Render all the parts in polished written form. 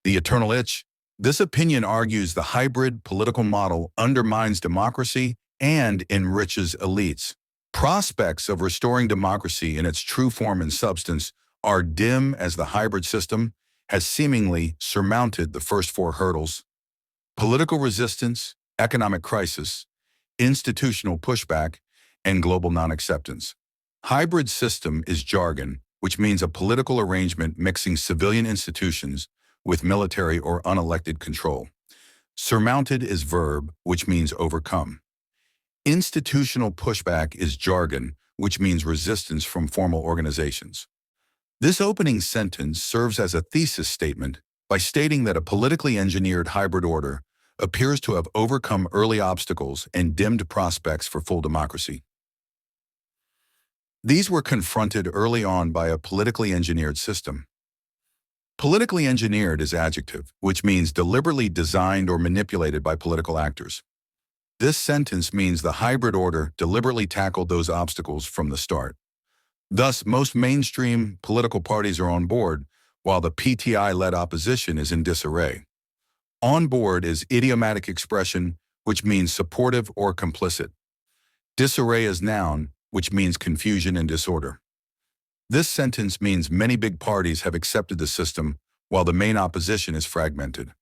The eternal itch. This opinion argues the hybrid political model undermines democracy and enriches elites. Prospects of restoring democracy in its true form and substance are dim as the hybrid system has seemingly surmounted the first four hurdles: political resistance, economic crisis, institutional pushback, and global non-acceptance. Hybrid system is jargon, which means a political arrangement mixing civilian institutions with military or unelected control. Surmounted is verb, which means overcome. Institutional pushback is jargon, which means resistance from formal organizations. This opening sentence serves as a thesis statement by stating that a politically engineered hybrid order appears to have overcome early obstacles and dimmed prospects for full democracy. These were confronted early on by a politically engineered system. Politically engineered is adjective, which means deliberately designed or manipulated by political actors. This sentence means the hybrid order deliberately tackled those obstacles from the start. Thus, most mainstream political parties are on board, while the PTI-led opposition is in disarray. On board is idiomatic expression, which means supportive or complicit. Disarray is noun, which means confusion and disorder. This sentence means many big parties have accepted the system, while the main opposition is fragmented.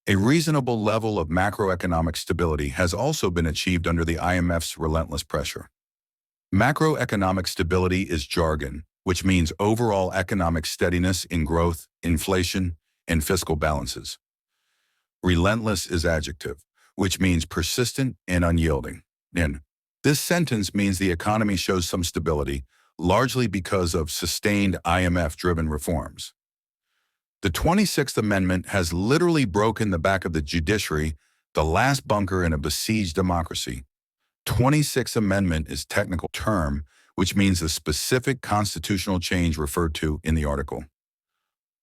A reasonable level of macroeconomic stability has also been achieved under the IMF's relentless pressure. Macroeconomic stability is jargon, which means overall economic steadiness in growth, inflation, and fiscal balances. Relentless is adjective, which means persistent and unyielding. And this sentence means the economy shows some stability, largely because of sustained IMF-driven reforms. The 26th Amendment has literally broken the back of the judiciary, the last bunker in a besieged democracy. 26th Amendment is a technical term, which means the specific constitutional change referred to in the article.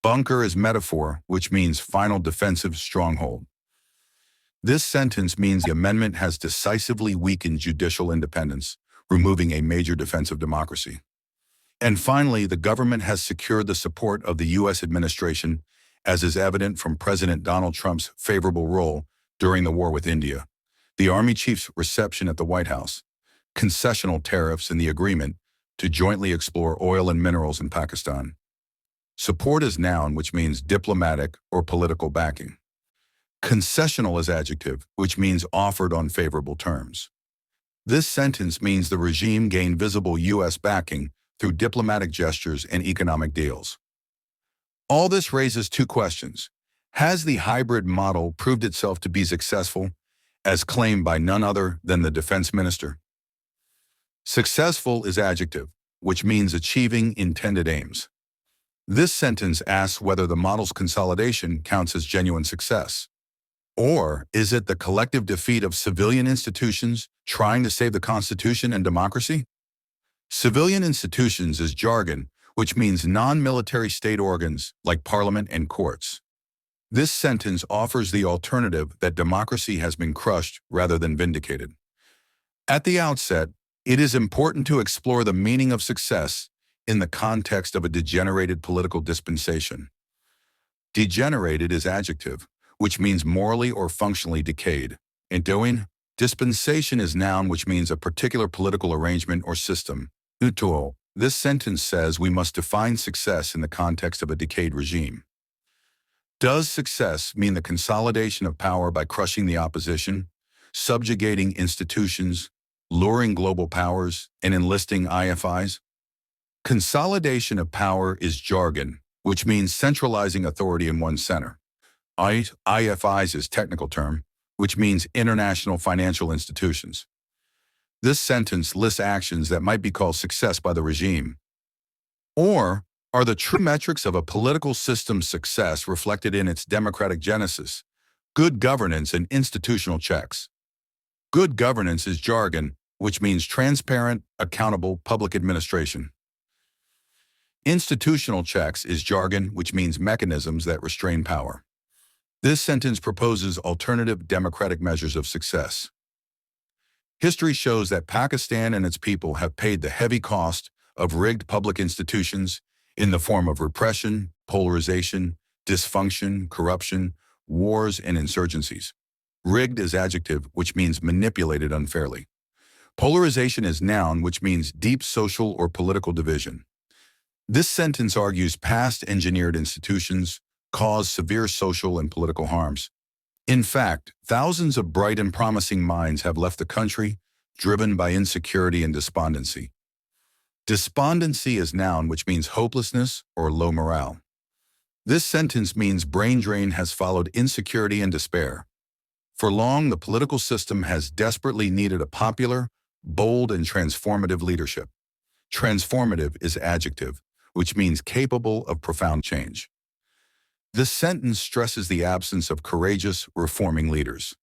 Bunker is metaphor, which means final defensive stronghold. This sentence means the amendment has decisively weakened judicial independence, removing a major defense of democracy. And finally, the government has secured the support of the U.S. administration, as is evident from President Donald Trump's favorable role during the war with India, the Army Chief's reception at the White House, concessional tariffs in the agreement to jointly explore oil and minerals in Pakistan. Support is noun, which means diplomatic or political backing. Concessional is adjective, which means offered on favorable terms. This sentence means the regime gained visible U.S. backing through diplomatic gestures and economic deals. All this raises two questions. Has the hybrid model proved itself to be successful, as claimed by none other than the defense minister? Successful is adjective, which means achieving intended aims. This sentence asks whether the model's consolidation counts as genuine success. Or is it the collective defeat of civilian institutions trying to save the Constitution and democracy? Civilian institutions is jargon, which means non-military state organs like parliament and courts. This sentence offers the alternative that democracy has been crushed rather than vindicated. At the outset, it is important to explore the meaning of success in the context of a degenerated political dispensation. Degenerated is adjective, which means morally or functionally decayed. Endoing, dispensation is noun, which means a particular political arrangement or system. Utuo. This sentence says we must define success in the context of a decayed regime. Does success mean the consolidation of power by crushing the opposition, subjugating institutions, luring global powers, and enlisting IFIs? Consolidation of power is jargon, which means centralizing authority in one center. IFIs is technical term, which means international financial institutions. This sentence lists actions that might be called success by the regime. Or are the true metrics of a political system's success reflected in its democratic genesis, good governance and institutional checks? Good governance is jargon, which means transparent, accountable public administration. Institutional checks is jargon, which means mechanisms that restrain power. This sentence proposes alternative democratic measures of success. History shows that Pakistan and its people have paid the heavy cost of rigged public institutions in the form of repression, polarization, dysfunction, corruption, wars, and insurgencies. Rigged is adjective, which means manipulated unfairly. Polarization is noun, which means deep social or political division. This sentence argues past engineered institutions cause severe social and political harms. In fact, thousands of bright and promising minds have left the country, driven by insecurity and despondency. Despondency is noun, which means hopelessness or low morale. This sentence means brain drain has followed insecurity and despair. For long, the political system has desperately needed a popular, bold, and transformative leadership. Transformative is adjective, which means capable of profound change. This sentence stresses the absence of courageous, reforming leaders.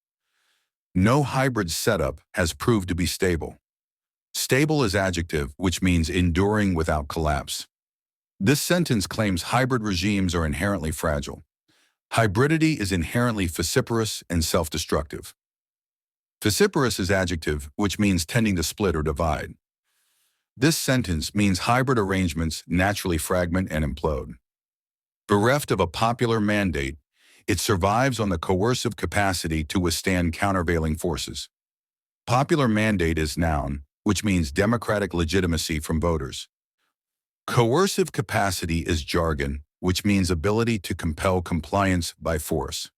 No hybrid setup has proved to be stable. Stable is adjective, which means enduring without collapse. This sentence claims hybrid regimes are inherently fragile. Hybridity is inherently vociferous and self-destructive. Vociferous is adjective, which means tending to split or divide. This sentence means hybrid arrangements naturally fragment and implode. Bereft of a popular mandate, it survives on the coercive capacity to withstand countervailing forces. Popular mandate is noun, which means democratic legitimacy from voters. Coercive capacity is jargon, which means ability to compel compliance by force.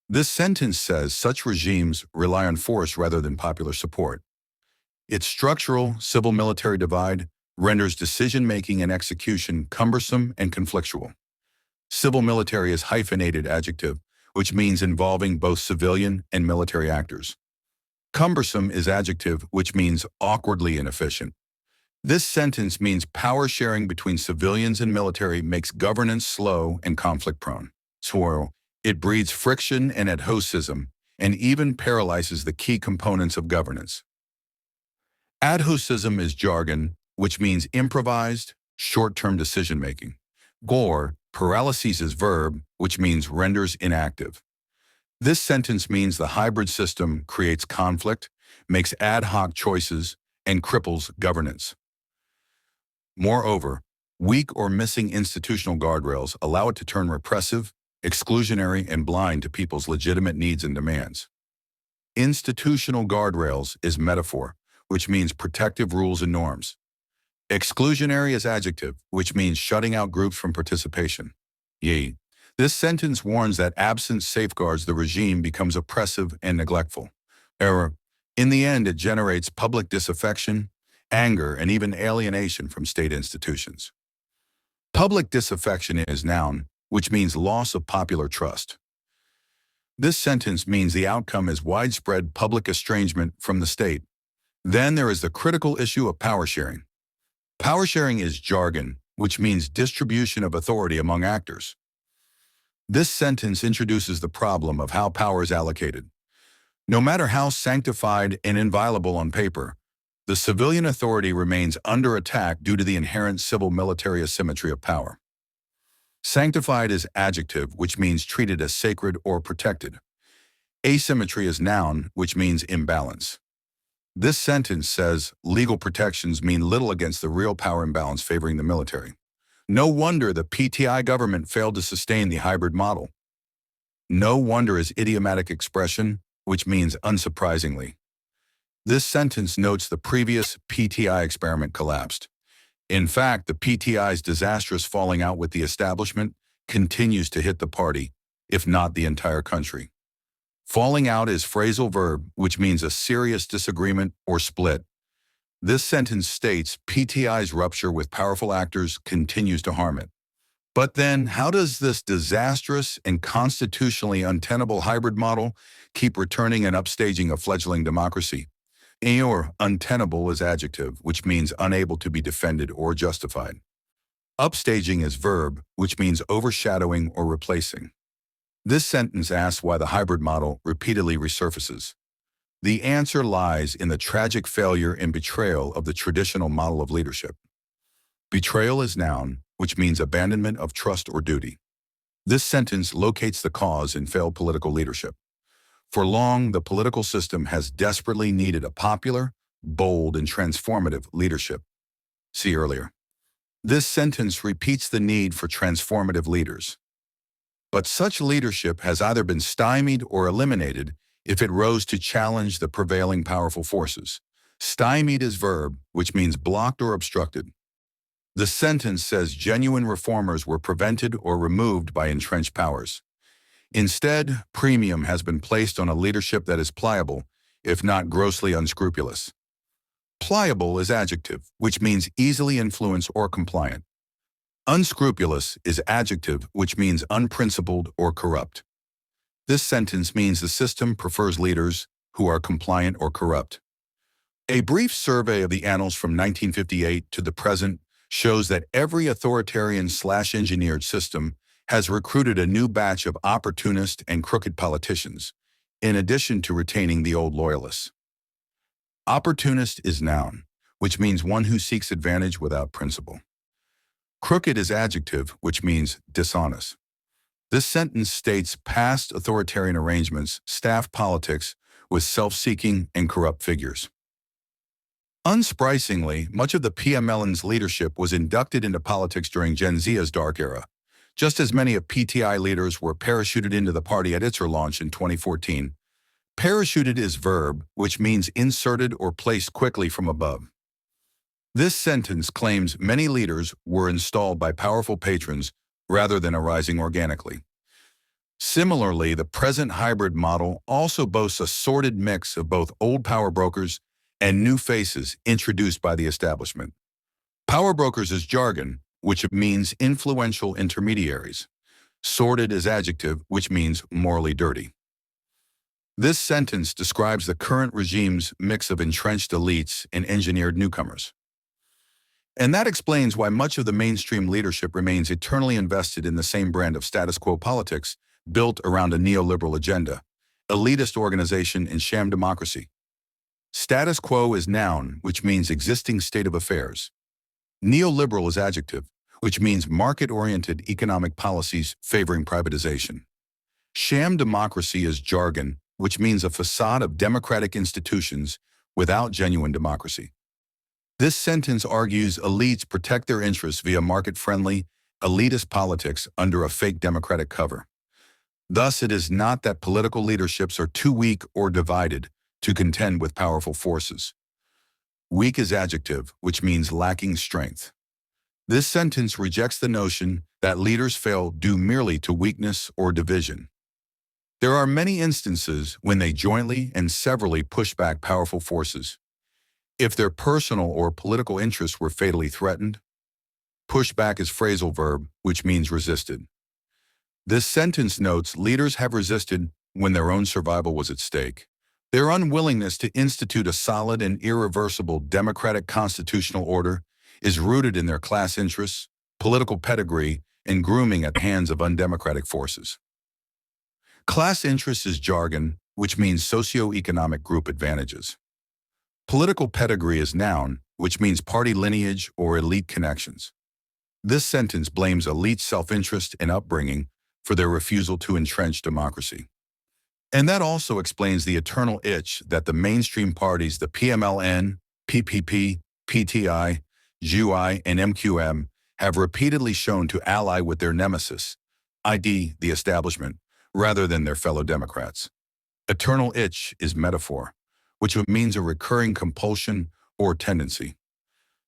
This sentence says such regimes rely on force rather than popular support. Its structural, civil-military divide renders decision-making and execution cumbersome and conflictual. Civil-military is hyphenated adjective, which means involving both civilian and military actors. Cumbersome is adjective, which means awkwardly inefficient. This sentence means power sharing between civilians and military makes governance slow and conflict-prone. It breeds friction and adhosism, and even paralyzes the key components of governance. Adhosism is jargon, which means improvised, short-term decision-making. Paralysis is verb, which means renders inactive. This sentence means the hybrid system creates conflict, makes ad hoc choices, and cripples governance. Moreover, weak or missing institutional guardrails allow it to turn repressive, exclusionary, and blind to people's legitimate needs and demands. Institutional guardrails is metaphor, which means protective rules and norms. Exclusionary is adjective, which means shutting out groups from participation. This sentence warns that absent safeguards the regime becomes oppressive and neglectful. In the end, it generates public disaffection, anger, and even alienation from state institutions. Public disaffection is noun, which means loss of popular trust. This sentence means the outcome is widespread public estrangement from the state. Then there is the critical issue of power sharing. Power sharing is jargon, which means distribution of authority among actors. This sentence introduces the problem of how power is allocated. No matter how sanctified and inviolable on paper, the civilian authority remains under attack due to the inherent civil-military asymmetry of power. Sanctified is adjective, which means treated as sacred or protected. Asymmetry is noun, which means imbalance. This sentence says legal protections mean little against the real power imbalance favoring the military. No wonder the PTI government failed to sustain the hybrid model. No wonder is idiomatic expression, which means unsurprisingly. This sentence notes the previous PTI experiment collapsed. In fact, the PTI's disastrous falling out with the establishment continues to hit the party, if not the entire country. Falling out is phrasal verb, which means a serious disagreement or split. This sentence states PTI's rupture with powerful actors continues to harm it. But then, how does this disastrous and constitutionally untenable hybrid model keep returning and upstaging a fledgling democracy? Untenable is adjective, which means unable to be defended or justified. Upstaging is verb, which means overshadowing or replacing. This sentence asks why the hybrid model repeatedly resurfaces. The answer lies in the tragic failure and betrayal of the traditional model of leadership. Betrayal is noun, which means abandonment of trust or duty. This sentence locates the cause in failed political leadership. For long, the political system has desperately needed a popular, bold, and transformative leadership. See earlier. This sentence repeats the need for transformative leaders. But such leadership has either been stymied or eliminated if it rose to challenge the prevailing powerful forces. Stymied is verb, which means blocked or obstructed. The sentence says genuine reformers were prevented or removed by entrenched powers. Instead, premium has been placed on a leadership that is pliable, if not grossly unscrupulous. Pliable is adjective, which means easily influenced or compliant. Unscrupulous is adjective, which means unprincipled or corrupt. This sentence means the system prefers leaders who are compliant or corrupt. A brief survey of the annals from 1958 to the present shows that every authoritarian/engineered system has recruited a new batch of opportunist and crooked politicians, in addition to retaining the old loyalists. Opportunist is noun, which means one who seeks advantage without principle. Crooked is adjective, which means dishonest. This sentence states past authoritarian arrangements staffed politics with self-seeking and corrupt figures. Unsurprisingly, much of the PMLN's leadership was inducted into politics during Gen Z's dark era, just as many of PTI leaders were parachuted into the party at its launch in 2014. Parachuted is verb, which means inserted or placed quickly from above. This sentence claims many leaders were installed by powerful patrons rather than arising organically. Similarly, the present hybrid model also boasts a sordid mix of both old power brokers and new faces introduced by the establishment. Power brokers is jargon, which means influential intermediaries. Sordid is adjective, which means morally dirty. This sentence describes the current regime's mix of entrenched elites and engineered newcomers. And that explains why much of the mainstream leadership remains eternally invested in the same brand of status quo politics built around a neoliberal agenda, elitist organization, and sham democracy. Status quo is noun, which means existing state of affairs. Neoliberal is adjective, which means market-oriented economic policies favoring privatization. Sham democracy is jargon, which means a facade of democratic institutions without genuine democracy. This sentence argues elites protect their interests via market-friendly, elitist politics under a fake democratic cover. Thus, it is not that political leaderships are too weak or divided to contend with powerful forces. Weak is adjective, which means lacking strength. This sentence rejects the notion that leaders fail due merely to weakness or division. There are many instances when they jointly and severally push back powerful forces. If their personal or political interests were fatally threatened, pushback is phrasal verb, which means resisted. This sentence notes leaders have resisted when their own survival was at stake. Their unwillingness to institute a solid and irreversible democratic constitutional order is rooted in their class interests, political pedigree, and grooming at the hands of undemocratic forces. Class interest is jargon, which means socio-economic group advantages. Political pedigree is noun, which means party lineage or elite connections. This sentence blames elite self-interest and upbringing for their refusal to entrench democracy. And that also explains the eternal itch that the mainstream parties, the PMLN, PPP, PTI, GUI, and MQM, have repeatedly shown to ally with their nemesis, i.e. the establishment, rather than their fellow Democrats. Eternal itch is metaphor, which means a recurring compulsion or tendency.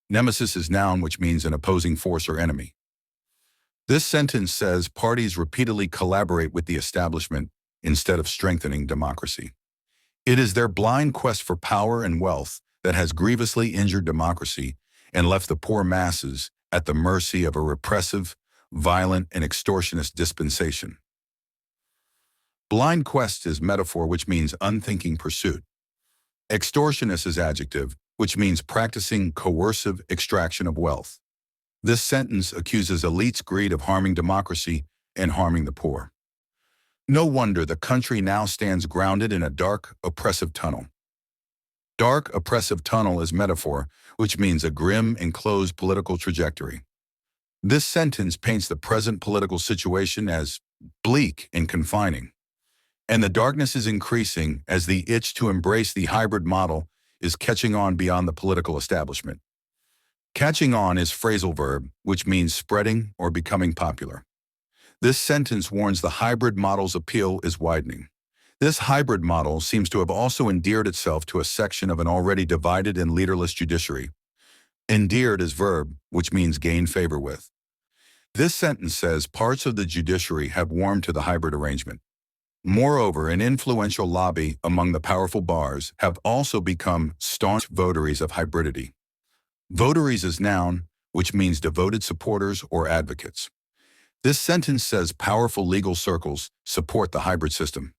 Nemesis is noun, which means an opposing force or enemy. This sentence says parties repeatedly collaborate with the establishment instead of strengthening democracy. It is their blind quest for power and wealth that has grievously injured democracy and left the poor masses at the mercy of a repressive, violent, and extortionist dispensation. Blind quest is metaphor, which means unthinking pursuit. Extortionist is adjective, which means practicing coercive extraction of wealth. This sentence accuses elites' greed of harming democracy and harming the poor. No wonder the country now stands grounded in a dark, oppressive tunnel. Dark, oppressive tunnel is metaphor, which means a grim, enclosed political trajectory. This sentence paints the present political situation as bleak and confining. And the darkness is increasing as the itch to embrace the hybrid model is catching on beyond the political establishment. Catching on is phrasal verb, which means spreading or becoming popular. This sentence warns the hybrid model's appeal is widening. This hybrid model seems to have also endeared itself to a section of an already divided and leaderless judiciary. Endeared is verb, which means gain favor with. This sentence says parts of the judiciary have warmed to the hybrid arrangement. Moreover, an influential lobby among the powerful bars have also become staunch votaries of hybridity. Votaries is noun, which means devoted supporters or advocates. This sentence says powerful legal circles support the hybrid system.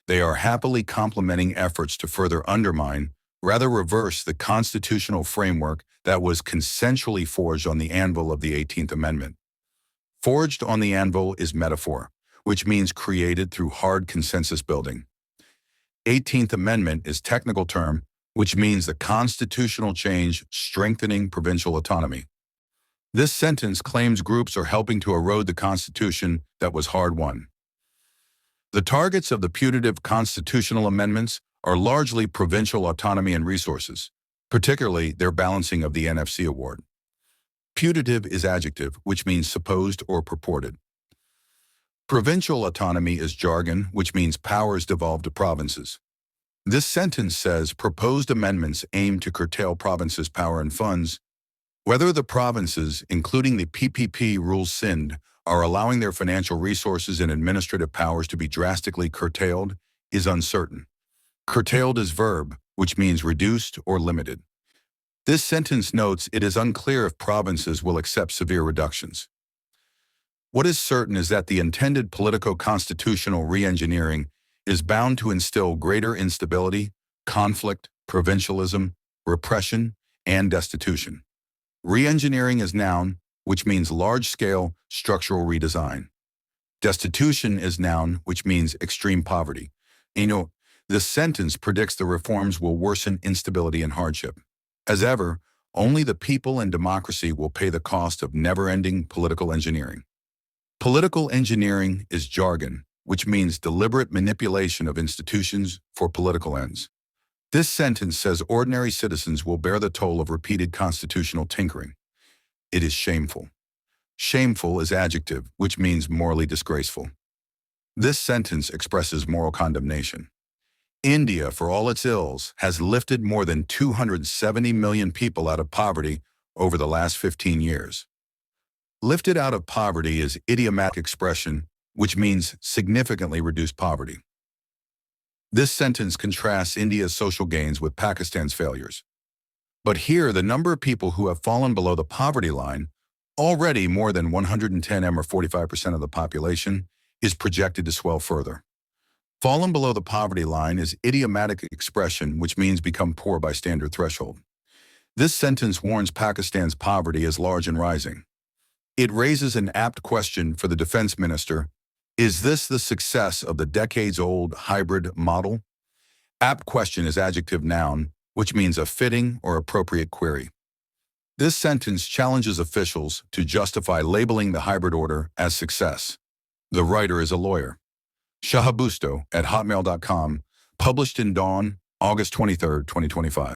They are happily complementing efforts to further undermine, rather reverse, the constitutional framework that was consensually forged on the anvil of the 18th Amendment. Forged on the anvil is metaphor, which means created through hard consensus building. 18th Amendment is technical term, which means the constitutional change strengthening provincial autonomy. This sentence claims groups are helping to erode the Constitution that was hard-won. The targets of the putative constitutional amendments are largely provincial autonomy and resources, particularly their balancing of the NFC award. Putative is adjective, which means supposed or purported. Provincial autonomy is jargon, which means powers devolved to provinces. This sentence says proposed amendments aim to curtail provinces' power and funds. Whether the provinces, including the PPP rules SIND, are allowing their financial resources and administrative powers to be drastically curtailed is uncertain. Curtailed is verb, which means reduced or limited. This sentence notes it is unclear if provinces will accept severe reductions. What is certain is that the intended politico-constitutional re-engineering is bound to instill greater instability, conflict, provincialism, repression, and destitution. Re-engineering is noun, which means large-scale structural redesign. Destitution is noun, which means extreme poverty. This sentence predicts the reforms will worsen instability and hardship. As ever, only the people and democracy will pay the cost of never-ending political engineering. Political engineering is jargon, which means deliberate manipulation of institutions for political ends. This sentence says ordinary citizens will bear the toll of repeated constitutional tinkering. It is shameful. Shameful is adjective, which means morally disgraceful. This sentence expresses moral condemnation. India, for all its ills, has lifted more than 270 million people out of poverty over the last 15 years. Lifted out of poverty is idiomatic expression, which means significantly reduced poverty. This sentence contrasts India's social gains with Pakistan's failures. But here, the number of people who have fallen below the poverty line, already more than 110 or 45% of the population, is projected to swell further. Fallen below the poverty line is idiomatic expression, which means become poor by standard threshold. This sentence warns Pakistan's poverty is large and rising. It raises an apt question for the defense minister. Is this the success of the decades-old hybrid model? Apt question is adjective noun, which means a fitting or appropriate query. This sentence challenges officials to justify labeling the hybrid order as success. The writer is a lawyer. Shahab Usto at hotmail.com, published in Dawn, August 23, 2025.